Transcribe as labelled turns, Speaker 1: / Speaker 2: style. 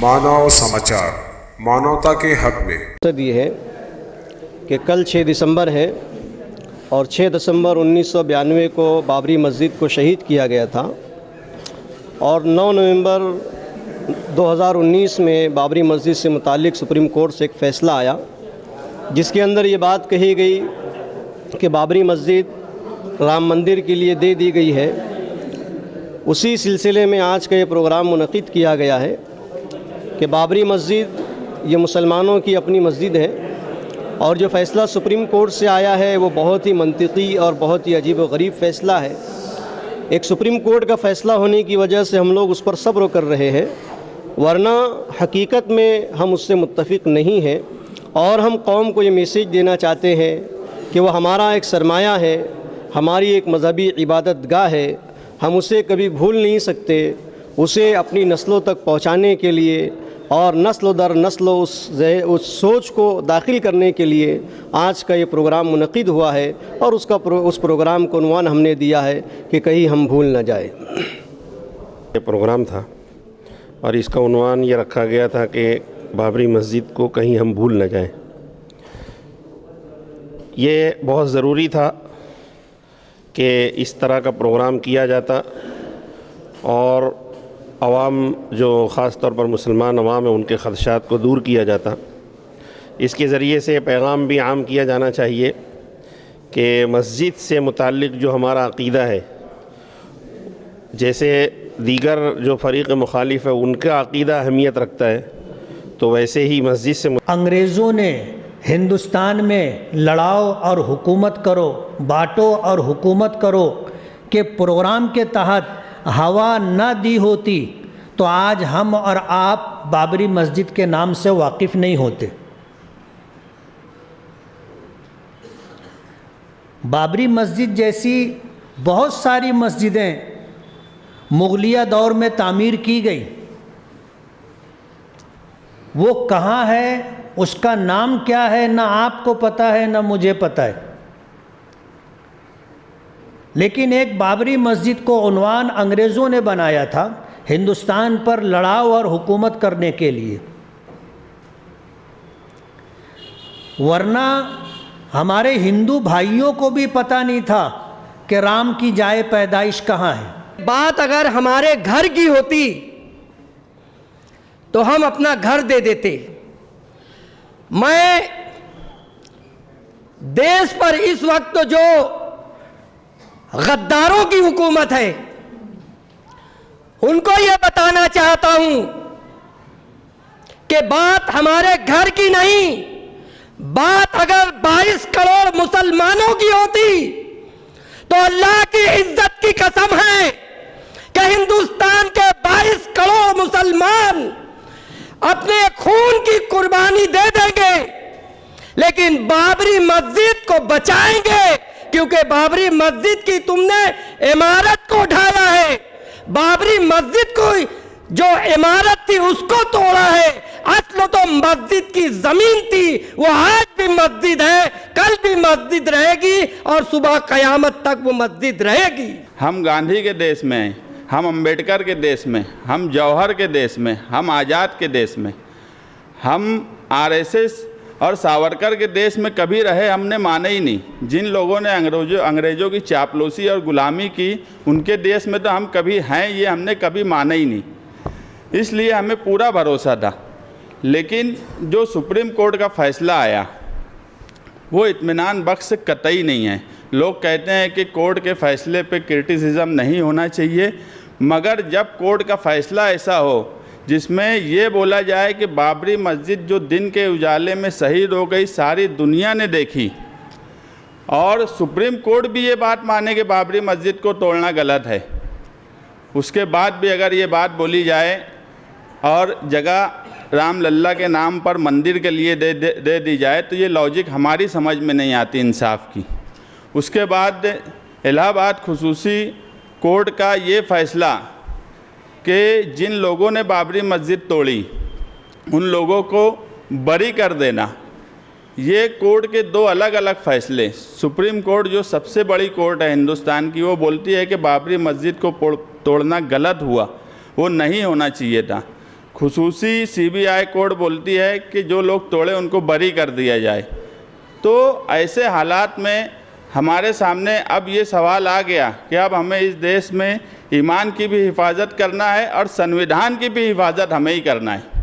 Speaker 1: मानव समाचार, मानवता के हक में।
Speaker 2: ये है कि कल 6 दिसंबर है और 6 दिसंबर 1992 को बाबरी मस्जिद को शहीद किया गया था और 9 नवंबर 2019 में बाबरी मस्जिद से मुताल्लिक सुप्रीम कोर्ट से एक फ़ैसला आया जिसके अंदर ये बात कही गई कि बाबरी मस्जिद राम मंदिर के लिए दे दी गई है। उसी सिलसिले में आज का ये प्रोग्राम मुनक़िद किया गया है कि बाबरी मस्जिद ये मुसलमानों की अपनी मस्जिद है और जो फ़ैसला सुप्रीम कोर्ट से आया है वो बहुत ही मंतिकी और बहुत ही अजीब व गरीब फ़ैसला है। एक सुप्रीम कोर्ट का फ़ैसला होने की वजह से हम लोग उस पर सब्र कर रहे हैं, वरना हकीकत में हम उससे मुत्तफ़िक़ नहीं हैं और हम कौम को ये मैसेज देना चाहते हैं कि वह हमारा एक सरमाया है, हमारी एक मज़हबी इबादत गाह है, हम उसे कभी भूल नहीं सकते। उसे अपनी नस्लों तक पहुँचाने के लिए और नस्ल दर नस्ल उस सोच को दाखिल करने के लिए आज का ये प्रोग्राम मुनक़िद हुआ है और उस प्रोग्राम को उन्वान हमने दिया है कि कहीं हम भूल न जाए।
Speaker 3: ये प्रोग्राम था और इसका उन्वान ये रखा गया था कि बाबरी मस्जिद को कहीं हम भूल न जाएं। ये बहुत ज़रूरी था कि इस तरह का प्रोग्राम किया जाता और अवाम जो ख़ास तौर पर मुसलमान अवाम है उनके ख़दशात को दूर किया जाता। इसके ज़रिए से पैगाम भी आम किया जाना चाहिए कि मस्जिद से मुताल्लिक़ जो हमारा अक़ीदा है, जैसे दीगर जो फ़रीक़ मुखालिफ है उनका अक़ीदा अहमियत रखता है, तो वैसे ही मस्जिद से
Speaker 4: अंग्रेज़ों ने हिंदुस्तान में लड़ाओ और हुकूमत करो, बांटो और हुकूमत करो के प्रोग्राम के तहत हवा न दी होती तो आज हम और आप बाबरी मस्जिद के नाम से वाकिफ़ नहीं होते। बाबरी मस्जिद जैसी बहुत सारी मस्जिदें मुग़लिया दौर में तामीर की गई, वो कहाँ है, उसका नाम क्या है, ना आपको पता है ना मुझे पता है। लेकिन एक बाबरी मस्जिद को उन्वान अंग्रेज़ों ने बनाया था हिंदुस्तान पर लड़ाओ और हुकूमत करने के लिए, वरना हमारे हिंदू भाइयों को भी पता नहीं था कि राम की जाए पैदाइश कहाँ है।
Speaker 5: बात अगर हमारे घर की होती तो हम अपना घर दे देते। मैं देश पर इस वक्त जो गद्दारों की हुकूमत है उनको यह बताना चाहता हूं कि बात हमारे घर की नहीं, बात अगर 22 करोड़ मुसलमानों की होती तो अल्लाह की इज्जत की कसम है कि हिंदुस्तान के 22 करोड़ मुसलमान अपने खून की कुर्बानी दे देंगे, लेकिन बाबरी मस्जिद को बचाएंगे, क्योंकि बाबरी मस्जिद की तुमने इमारत को ढाया है, बाबरी मस्जिद को जो इमारत थी उसको तोड़ा है। असल तो मस्जिद की जमीन थी, वो आज भी मस्जिद है, कल भी मस्जिद रहेगी और सुबह कयामत तक वो मस्जिद रहेगी।
Speaker 6: हम गांधी के देश में हैं, हम अंबेडकर के देश में, हम जौहर के देश में, हम आज़ाद के देश में, हम आरएसएस और सावरकर के देश में कभी रहे हमने माने ही नहीं। जिन लोगों ने अंग्रेज़ों की चापलूसी और ग़ुलामी की उनके देश में तो हम कभी हैं ये हमने कभी माना ही नहीं, इसलिए हमें पूरा भरोसा था। लेकिन जो सुप्रीम कोर्ट का फ़ैसला आया वो इत्मीनान बख्श कतई नहीं है। लोग कहते हैं कि कोर्ट के फ़ैसले पे क्रिटिसिज्म नहीं होना चाहिए, मगर जब कोर्ट का फ़ैसला ऐसा हो जिसमें ये बोला जाए कि बाबरी मस्जिद जो दिन के उजाले में शहीद हो गई, सारी दुनिया ने देखी, और सुप्रीम कोर्ट भी ये बात माने कि बाबरी मस्जिद को तोड़ना गलत है, उसके बाद भी अगर ये बात बोली जाए और जगह राम लल्ला के नाम पर मंदिर के लिए दे दी जाए तो ये लॉजिक हमारी समझ में नहीं आती इंसाफ की। उसके बाद इलाहाबाद खुसूसी कोर्ट का ये फ़ैसला कि जिन लोगों ने बाबरी मस्जिद तोड़ी उन लोगों को बरी कर देना, ये कोर्ट के दो अलग अलग फ़ैसले। सुप्रीम कोर्ट जो सबसे बड़ी कोर्ट है हिंदुस्तान की, वो बोलती है कि बाबरी मस्जिद को तोड़ना गलत हुआ, वो नहीं होना चाहिए था। खुसूसी CBI कोड बोलती है कि जो लोग तोड़े उनको बरी कर दिया जाए। तो ऐसे हालात में हमारे सामने अब ये सवाल आ गया कि अब हमें इस देश में ईमान की भी हिफाजत करना है और संविधान की भी हिफाजत हमें ही करना है।